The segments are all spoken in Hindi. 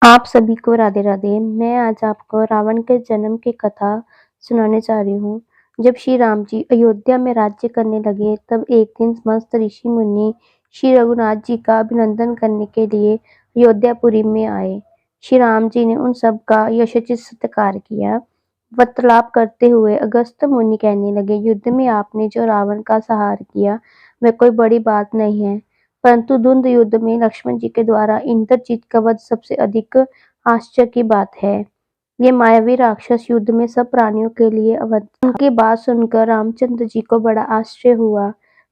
आप सभी को राधे राधे। मैं आज आपको रावण के जन्म की कथा सुनाने जा रही हूँ। जब श्री राम जी अयोध्या में राज्य करने लगे, तब एक दिन समस्त ऋषि मुनि श्री रघुनाथ जी का अभिनंदन करने के लिए अयोध्यापुरी में आए। श्री राम जी ने उन सब का यथोचित सत्कार किया। वार्तालाप करते हुए अगस्त्य मुनि कहने लगे, युद्ध में आपने जो रावण का संहार किया, वह कोई बड़ी बात नहीं है, परंतु द्वंद्व युद्ध में लक्ष्मण जी के द्वारा इंद्रजित का वध सबसे अधिक आश्चर्य की बात है। ये मायावी राक्षस युद्ध में सब प्राणियों के लिए अवध। उनकी बात सुनकर रामचंद्र जी को बड़ा आश्चर्य हुआ।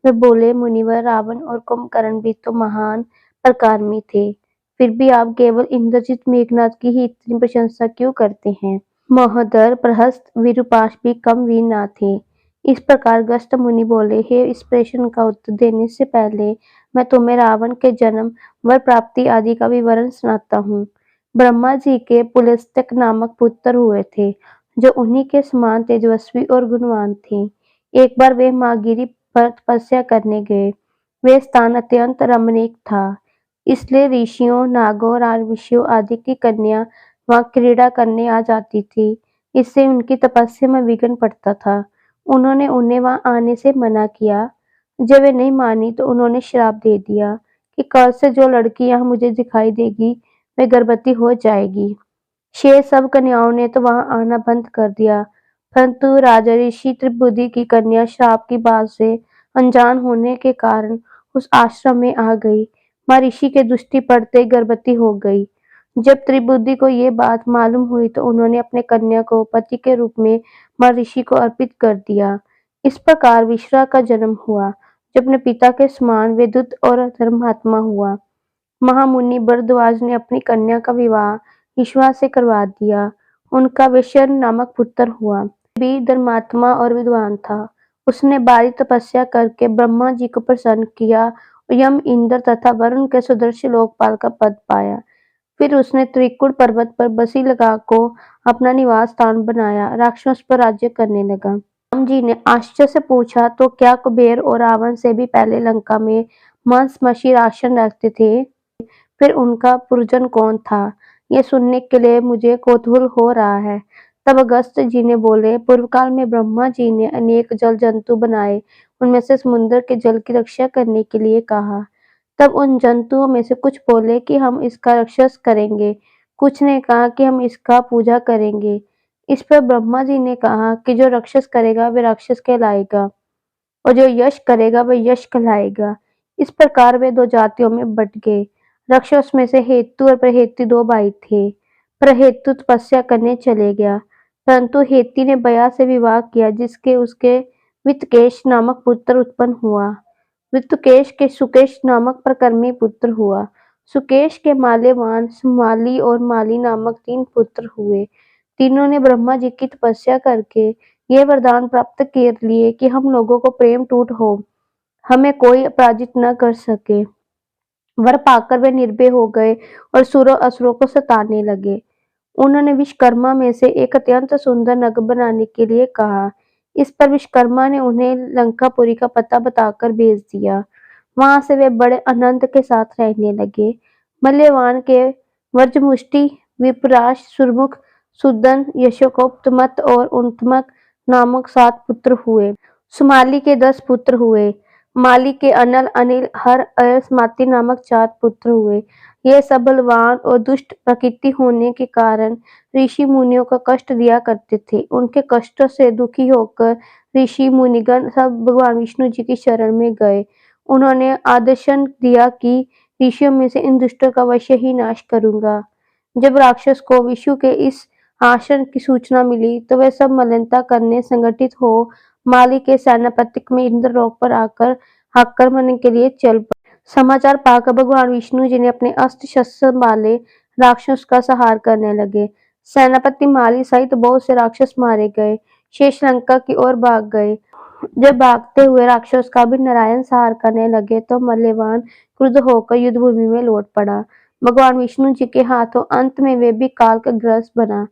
वे बोले, मुनिवर, रावण और कुंभकर्ण भी तो महान पराक्रमी थे, फिर भी आप केवल इंद्रजित मेघनाथ की ही इतनी प्रशंसा क्यों करते हैं? महोदर, प्रहस्त, विरूपाक्ष भी कम वीर न थे। इस प्रकार अगस्त्य मुनि बोले, हे, इस प्रश्न का उत्तर देने से पहले मैं तुम्हें रावण के जन्म, वर प्राप्ति आदि का विवरण सुनाता हूँ। ब्रह्मा जी के पुलस्त्य नामक पुत्र हुए थे, जो उन्हीं के समान तेजस्वी और गुणवान थे। एक बार वे महागिरी पर तपस्या करने गए। वे स्थान अत्यंत रमणीक था, इसलिए ऋषियों, नागों, राजर्षियों आदि की कन्या वहां क्रीड़ा करने आ जाती थी। इससे उनकी तपस्या में विघ्न पड़ता था। उन्होंने उन्हें वहां आने से मना किया। जब वे नहीं मानी तो उन्होंने श्राप दे दिया कि कल से जो लड़की यहाँ मुझे दिखाई देगी, वह गर्भवती हो जाएगी। शेष सब कन्याओं ने तो वहां आना बंद कर दिया, परंतु राजा ऋषि त्रिबुद्धि की कन्या श्राप की बात से अनजान होने के कारण उस आश्रम में आ गई। माँ ऋषि के दृष्टि पड़ते ही गर्भवती हो गई। जब त्रिबुद्धि को ये बात मालूम हुई तो उन्होंने अपने कन्या को पति के रूप में माँ ऋषि को अर्पित कर दिया। इस प्रकार विश्वा का जन्म हुआ, जो अपने पिता के समान विद्युत और धर्मात्मा हुआ। महामुनि भरद्वाज ने अपनी कन्या का विवाह विश्वा से करवा दिया। उनका विशर नामक पुत्र हुआ। भी धर्मात्मा और विद्वान था। उसने भारी तपस्या करके ब्रह्मा जी को प्रसन्न किया और यम, इंद्र तथा वरुण के सदृश लोकपाल का पद पाया। फिर उसने त्रिकुट पर्वत पर बसी लगा को अपना निवास स्थान बनाया, राक्षस पर राज्य करने लगा। राम जी ने आश्चर्य से पूछा, तो क्या कुबेर और रावण से भी पहले लंका में मांस मशी राशन रखते थे? फिर उनका पुरजन कौन था? ये सुनने के लिए मुझे कौतूहल हो रहा है। तब अगस्त्य जी ने बोले, पूर्व काल में ब्रह्मा जी ने अनेक जल जंतु बनाए, उनमें से समुद्र के जल की रक्षा करने के लिए कहा। तब उन जंतुओं में से कुछ बोले कि हम इसका रक्षस करेंगे, कुछ ने कहा कि हम इसका पूजा करेंगे। इस पर ब्रह्मा जी ने कहा कि जो रक्षस करेगा वह राक्षस कहलाएगा, और जो यश करेगा वह यश कहलाएगा। इस प्रकार वे दो जातियों में बट गए। राक्षस में से हेतु और प्रहेतु दो भाई थे। प्रहेतु तपस्या करने चले गया, परंतु हेती ने बया से विवाह किया, जिसके उसके वित्तकेश नामक पुत्र उत्पन्न हुआ। वित्तकेश के सुकेश नामक परकर्मी पुत्र हुआ। सुकेश के माल्यवान, सुमाली और माली नामक तीन पुत्र हुए। तीनों ने ब्रह्मा जी की तपस्या करके ये वरदान प्राप्त कर लिए कि हम लोगों को प्रेम टूट हो, हमें कोई पराजित न कर सके। वर पाकर वे निर्भय हो गए और सुरों असुरों को सताने लगे। उन्होंने विश्वकर्मा में से एक अत्यंत सुंदर नग बनाने के लिए कहा। इस पर विश्वकर्मा ने उन्हें लंकापुरी का पता बताकर भेज दिया। वहां से वे बड़े आनंद के साथ रहने लगे। मल्यवान के व्रजमुष्टि, विप्राश, सुरमुख, सुदन, यशोकोपतमत और उन्मत्त नामक 7 पुत्र हुए। सुमाली के 10 पुत्र हुए। माली के अनल, अनिल, हर, और स्माति नामक 4 पुत्र हुए। ये सब बलवान और दुष्ट प्रकृति होने के कारण ऋषि मुनियों को कष्ट दिया करते थे। उनके कष्टों से दुखी होकर ऋषि मुनिगण सब भगवान विष्णु जी की शरण में गए। उन्होंने आदेशन दिया कि ऋषियों में से इन दुष्टों का अवश्य ही नाश करूंगा। जब राक्षस को विष्णु के इस आश्रम की सूचना मिली तो वे सब मलिनता करने संगठित हो माली के सेनापति में इंद्रलोक पर आकर आक्रमण के लिए चल पड़े। समाचार पाकर भगवान विष्णु जी ने अपने अस्त्र शस्त्र संभाले राक्षस का संहार करने लगे। सेनापति माली सहित बहुत से राक्षस मारे गए। शेष लंका की ओर भाग गए। जब भागते हुए राक्षस का भी नारायण संहार करने लगे तो मल्यवान क्रुद्ध होकर युद्ध भूमि में लौट पड़ा। भगवान विष्णु जी के हाथों अंत में वे भी काल का ग्रस्त बना।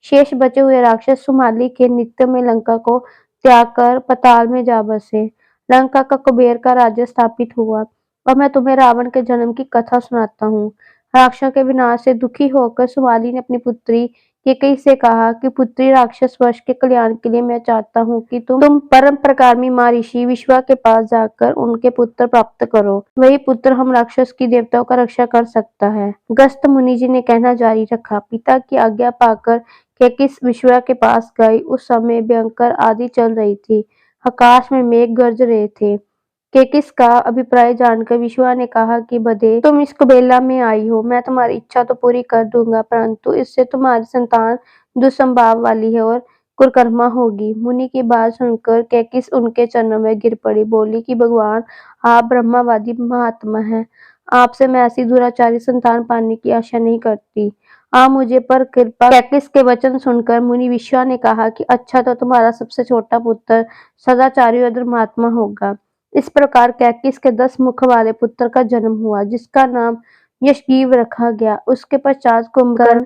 शेष बचे हुए राक्षस सुमाली के नित्य में लंका को त्याग कर पाताल में जा बसे। लंका का कुबेर का राज्य स्थापित हुआ। अब मैं तुम्हें रावण के जन्म की कथा सुनाता हूँ। राक्षस के विनाश से दुखी होकर सुमाली ने अपनी पुत्री केकई से कहा कि पुत्री, राक्षस वंश के कल्याण के लिए मैं चाहता हूँ कि तुम परम प्रकार्मी महर्षि विश्वा के पास जाकर उनके पुत्र प्राप्त करो। वही पुत्र हम राक्षस की देवताओं का रक्षा कर सकता है। गस्त मुनि जी ने कहना जारी रखा। पिता की आज्ञा पाकर केकिस विश्वा के पास गई। उस समय भयंकर आंधी चल रही थी। आकाश में मेघ गरज रहे थे। केकिस का अभिप्राय जानकर विश्वा ने कहा कि बधे, तुम इस कुबेला में आई हो, मैं तुम्हारी इच्छा तो पूरी कर दूंगा, परंतु इससे तुम्हारी संतान दुष्संभाव वाली है और कुकर्मा होगी। मुनि की बात सुनकर केकिस उनके चरणों में गिर पड़ी। बोली कि भगवान, आप ब्रह्मवादी महात्मा हैं, आपसे मैं ऐसी दुराचारी संतान पाने की आशा नहीं करती। आप मुझे पर कृपा। केकिस के वचन सुनकर मुनि विश्वा ने कहा कि अच्छा, तो तुम्हारा सबसे छोटा पुत्र सदाचारी और धर्मात्मा होगा। इस प्रकार कैकेस के 10 मुख वाले पुत्र का जन्म हुआ, जिसका नाम यशग्रीव रखा गया। उसके पश्चात कुंभकर्ण,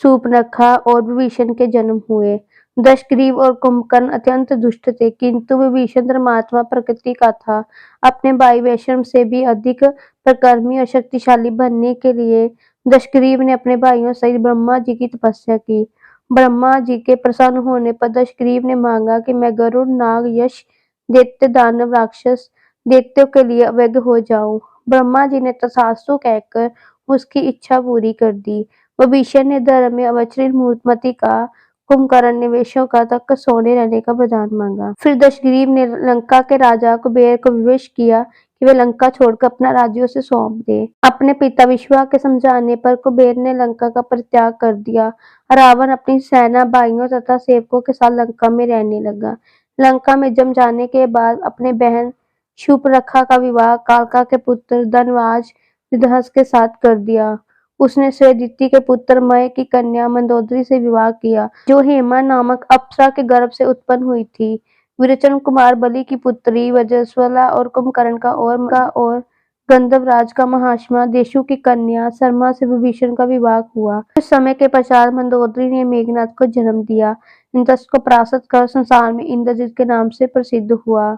शूर्पणखा और विभीषण के जन्म हुए। दशग्रीव और कुंभकर्ण अत्यंत दुष्ट थे, किंतु विभीषण धर्मात्मा प्रकृति का था। अपने भाई वैश्रम से भी अधिक पराक्रमी और शक्तिशाली बनने के लिए दशग्रीव ने अपने भाइयों सहित ब्रह्मा जी की तपस्या की। ब्रह्मा जी के प्रसन्न होने पर दशग्रीव ने मांगा कि मैं गरुड़, नाग, यक्ष, दैत्य, दानव, राक्षस, दैत्यों के लिए अवैध हो जाऊं। ब्रह्मा जी ने तथास्तु कहकर उसकी इच्छा पूरी कर दी। विभीषण ने धर्म में अवचलित मूर्तिमती का, कुंभकर्ण ने वेश्यों का तक सोने रहने का वरदान मांगा। फिर दशग्रीव ने लंका के राजा कुबेर को विवश किया कि वे लंका छोड़कर अपना राज्य उसे सौंप दे। अपने पिता विश्वा के समझाने पर कुबेर ने लंका का परित्याग कर दिया। रावण अपनी सेना, भाइयों तथा सेवकों के साथ लंका में रहने लगा। लंका में जम जाने के बाद अपने बहन शूर्पणखा का विवाह कालका के पुत्र धनराज विदहस के साथ कर दिया। उसने स्वदिति के पुत्र मय की कन्या मंदोदरी से विवाह किया, जो हेमा नामक अप्सरा के गर्भ से उत्पन्न हुई थी। विरोचन कुमार बलि की पुत्री वज्रज्वाला और कुंभकर्ण का और गंधर्वराज का महात्मा देशु की कन्या शर्मा से विभीषण का विवाह हुआ। कुछ समय के पश्चात मंदोदरी ने मेघनाथ को जन्म दिया। इंद्रस्थ को परास्त कर संसार में इंद्रजित के नाम से प्रसिद्ध हुआ।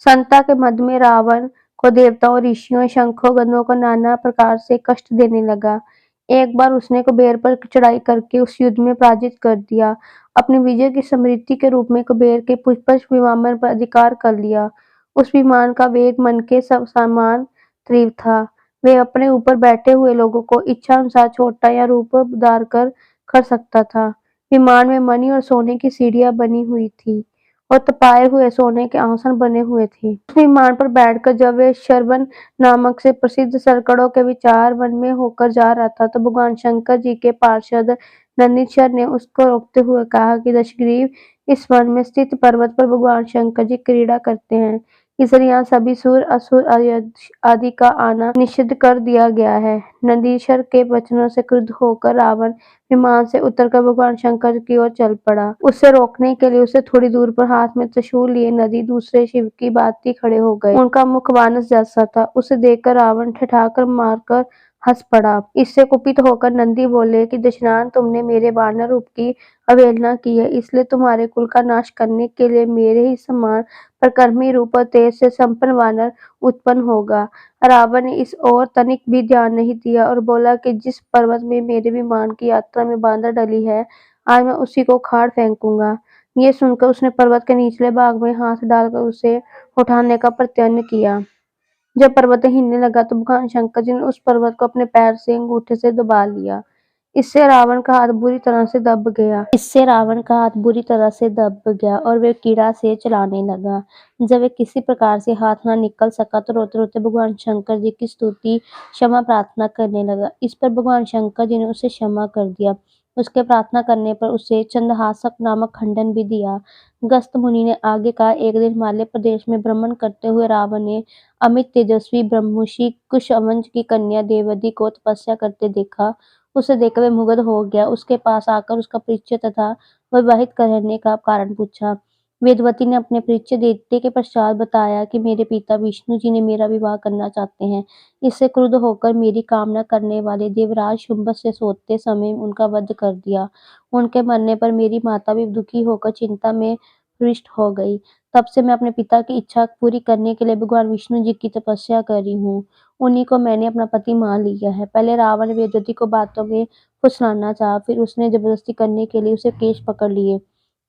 संता के मध्य में रावण को देवताओं, ऋषियों, शंखों, गंधर्वों को नाना प्रकार से कष्ट देने लगा। एक बार उसने कुबेर पर चढ़ाई करके उस युद्ध में पराजित कर दिया। अपनी विजय की स्मृति के रूप में कुबेर के पुष्पक विमान पर अधिकार कर लिया। उस विमान का वेग मन के समान तीव्र था। वे अपने ऊपर बैठे हुए लोगों को इच्छा अनुसार छोटा या रूप धार कर सकता था। विमान में मणि और सोने की सीढ़ियां बनी हुई थी और तपाए हुए सोने के आसन बने हुए थे। उस विमान पर बैठकर जब वे श्रवण नामक से प्रसिद्ध सरकड़ों के विचार वन में होकर जा रहा था, तो भगवान शंकर जी के पार्षद नंदीश्वर ने उसको रोकते हुए कहा कि दशग्रीव, इस वन में स्थित पर्वत पर भगवान शंकर जी क्रीड़ा करते हैं, इसलिए यहाँ सभी सुर, असुर आदि का आना निषिद्ध कर दिया गया है। नंदीश्वर के वचनों से क्रुद्ध होकर रावण विमान से उतरकर भगवान शंकर की ओर चल पड़ा। उसे रोकने के लिए उसे थोड़ी दूर पर हाथ में त्रिशूल लिए नदी दूसरे शिव की भांति खड़े हो गए। उनका मुख वानस जैसा था। उसे देखकर रावण ठठाकर मारकर हंस पड़ा। इससे कुपित होकर नंदी बोले कि दशनान, तुमने मेरे वानर रूप की अवहेलना की है, इसलिए तुम्हारे कुल का नाश करने के लिए मेरे ही समान परक्रमी रूप और तेज से संपन्न वानर उत्पन्न होगा। रावण ने इस ओर तनिक भी ध्यान नहीं दिया और बोला कि जिस पर्वत में मेरे विमान की यात्रा में बाधा डली है, आज मैं उसी को उखाड़ फेंकूंगा। ये सुनकर उसने पर्वत के निचले भाग में हाथ डालकर उसे उठाने का प्रयत्न किया। जब पर्वत हिलने लगा तो भगवान शंकर जी ने उस पर्वत को अपने पैर से अंगूठे से दबा लिया। इससे रावण का हाथ बुरी तरह से दब गया और वे कीड़ा से चलाने लगा। जब वे किसी प्रकार से हाथ न निकल सका तो रोते रोते भगवान शंकर जी की स्तुति, क्षमा प्रार्थना करने लगा। इस पर भगवान शंकर जी ने उसे क्षमा कर दिया। उसके प्रार्थना करने पर उसे चंद्रहासक नामक खंडन भी दिया। गस्त मुनि ने आगे कहा, एक दिन हिमालय प्रदेश में भ्रमण करते हुए रावण ने अमित तेजस्वी ब्रह्मर्षि कुशवंश की कन्या देवदी को तपस्या करते देखा। उसे देखकर वह मुग्ध हो गया। उसके पास आकर उसका परिचय तथा विवाहित करने का कारण पूछा। वेदवती ने अपने परिचय देने के पश्चात बताया कि मेरे पिता विष्णु जी ने मेरा विवाह करना चाहते हैं। इससे क्रुद्ध होकर मेरी कामना करने वाले देवराज शुंभ से सोते समय उनका वध कर दिया। उनके मरने पर मेरी माता भी दुखी होकर चिंता में प्रविष्ट हो गई। तब से मैं अपने पिता की इच्छा पूरी करने के लिए भगवान विष्णु जी की तपस्या कर रही हूँ। उन्हीं को मैंने अपना पति मान लिया है। पहले रावण वेदवती को बातों में फुसलाना चाहा, फिर उसने जबरदस्ती करने के लिए उसे केश पकड़ लिए।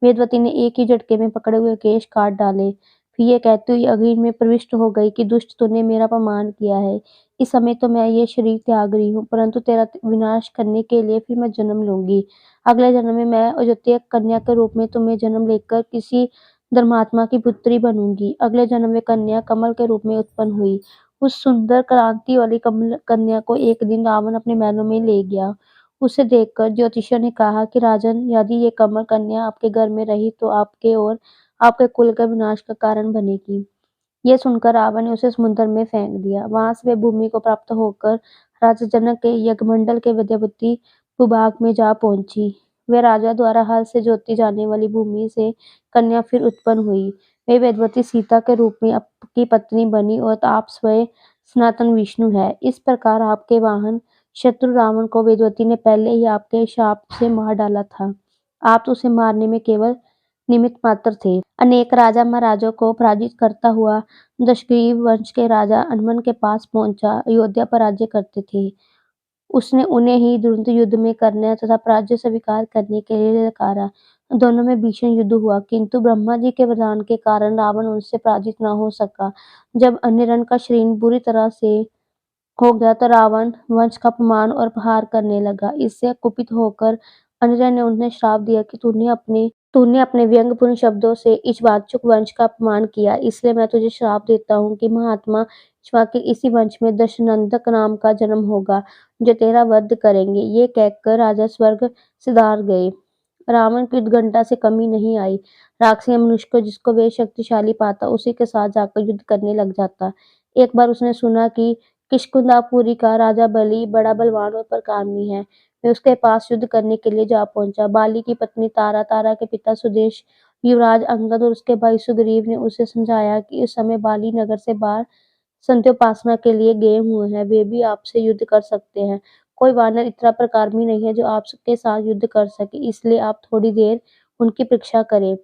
वेदवती ने एक ही झटके में पकड़े हुए केश काट डाले। फिर ये कहती हुई अग्नि में प्रविष्ट हो गई कि दुष्ट तूने मेरा अपमान किया है। इस समय तो मैं ये शरीर त्याग रही हूँ, परंतु तेरा विनाश करने के लिए फिर मैं जन्म लूंगी। अगले जन्म में मैं अयोध्या कन्या के रूप में तुम्हें जन्म लेकर किसी धर्मात्मा की पुत्री बनूंगी। अगले जन्म में कन्या कमल के रूप में उत्पन्न हुई। उस सुंदर क्रांति वाली कमल कन्या को एक दिन रावण अपने महलों में ले गया। उसे देखकर ज्योतिषियों ने कहा कि राजन, यदि ये कमल कन्या आपके घर में रही तो आपके और आपके कुल के विनाश का कारण बनेगी। ये सुनकर रावण ने उसे समुद्र में फेंक दिया। वहां से वे भूमि को प्राप्त होकर राजा जनक के यज्ञमंडल के विद्यापति भूभाग में जा पहुंची। वे राजा द्वारा हल से जोती जाने वाली भूमि से कन्या फिर उत्पन्न हुई। वे वेदवती सीता के रूप में आपकी पत्नी बनी और आप स्वयं सनातन विष्णु है। इस प्रकार आपके वाहन शत्रु रावण को वेदवती ने पहले ही आपके शाप से मार डाला था। आप तो उसे मारने में केवल निमित्त मात्र थे। अनेक राजा महाराजों को पराजित करता हुआ दशग्रीव वंश के राजा हनुमान के पास पहुंचा अयोध्या पर राज्य करते थे। उसने उन्हें ही द्वंद्व युद्ध में करने तथा पराजय स्वीकार करने के लिए ललकारा। दोनों में भीषण युद्ध हुआ, किंतु ब्रह्मा जी के वरदान के कारण रावण उनसे पराजित न हो सका। जब अनिरण का शरीर बुरी तरह से हो गया तो रावण वंश का अपमान और प्रहार करने लगा। इससे कुपित होकर अनिरुद्ध ने उन्हें श्राप दिया कि तूने अपने व्यंग्यपूर्ण शब्दों से इक्ष्वाकुच वंश का अपमान किया, इसलिए मैं तुझे श्राप देता हूँ कि महात्मा इक्ष्वाकु के इसी वंश में दशनंदक नाम का जन्म होगा, जो तेरा वध करेंगे। ये कहकर राजा स्वर्ग सिधार गए। रावण की उत्कंठा से कमी नहीं आई। राक्षस या मनुष्य को जिसको वे शक्तिशाली पाता, उसी के साथ जाकर युद्ध करने लग जाता। एक बार उसने सुना कि किष्किंधापुरी का राजा बलि बड़ा बलवान और पराक्रमी है। वे उसके पास युद्ध करने के लिए जा पहुंचा। बाली की पत्नी तारा, तारा के पिता सुदेश, युवराज अंगद और उसके भाई सुग्रीव ने उसे समझाया कि इस समय बाली नगर से बाहर संध्योपासना के लिए गए हुए हैं, वे भी आपसे युद्ध कर सकते हैं। कोई वानर इतना पराक्रमी नहीं है जो आपके साथ युद्ध कर सके, इसलिए आप थोड़ी देर उनकी प्रतीक्षा करें।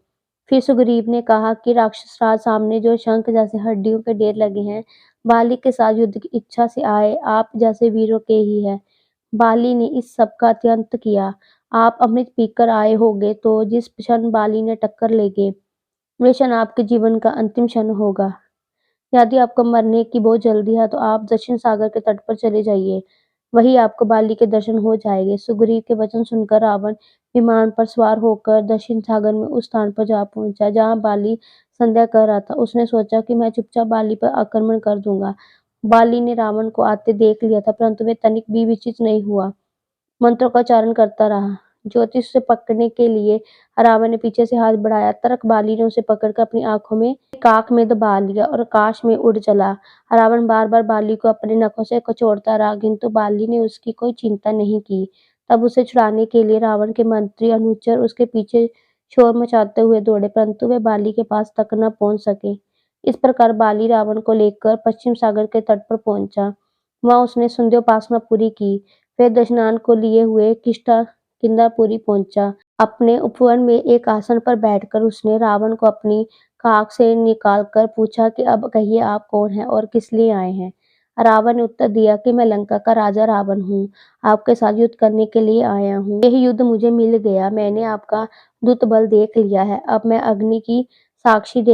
फिर सुग्रीव ने कहा कि राक्षस राज सामने जो शंख जैसे हड्डियों के ढेर लगे हैं, बाली के साथ युद्ध की इच्छा से आए आप जैसे वीरों के ही है। बाली ने इस सब का अत्यंत किया। आप अमृत पीकर आए होगे, तो जिस क्षण बाली ने टक्कर लेंगे, वे क्षण आपके जीवन का अंतिम क्षण होगा। यदि आपको मरने की बहुत जल्दी है तो आप दक्षिण सागर के तट पर चले जाइए, वहीं आपको बाली के दर्शन हो जाएंगे। सुग्रीव के वचन सुनकर रावण विमान पर सवार होकर दक्षिण सागर में उस स्थान पर जा पहुंचा जहां बाली संध्या कर रहा था। उसने सोचा कि मैं चुपचाप बाली पर आक्रमण कर दूंगा। बाली ने रावण को आते देख लिया था, परंतु वे तनिक भी विचलित नहीं हुआ, मंत्रों का उच्चारण करता रहा। ज्योतिष से पकड़ने के लिए रावण ने पीछे से हाथ बढ़ाया। तर्क बाली ने उसे पकड़कर अपनी आंख में दबा लिया और आकाश में उड़ चला। रावण बार बार बाली को अपने नखों से कचोड़ता रहा, किंतु बाली ने उसकी कोई चिंता नहीं की। तब उसे छुड़ाने के लिए रावण के मंत्री अनुचर उसके पीछे शोर मचाते हुए दौड़े, परंतु वे बाली के पास तक न पहुंच सके। इस प्रकार बाली रावण को लेकर पश्चिम सागर के तट पर पहुंचा। वहां उसने संध्योपासना पूरी की। फिर दशनान को लिए हुए किष्किंधापुरी पहुंचा। अपने उपवन में एक आसन पर बैठकर उसने रावण को अपनी खाक से निकालकर पूछा कि अब कहिए आप कौन हैं और किस लिए आए हैं। रावण ने उत्तर दिया कि मैं लंका का राजा रावण हूँ, आपके साथ युद्ध करने के लिए आया हूँ। यह युद्ध मुझे मिल गया, मैंने आपका दूत बल देख लिया है। अब मैं अग्नि की साक्षी देता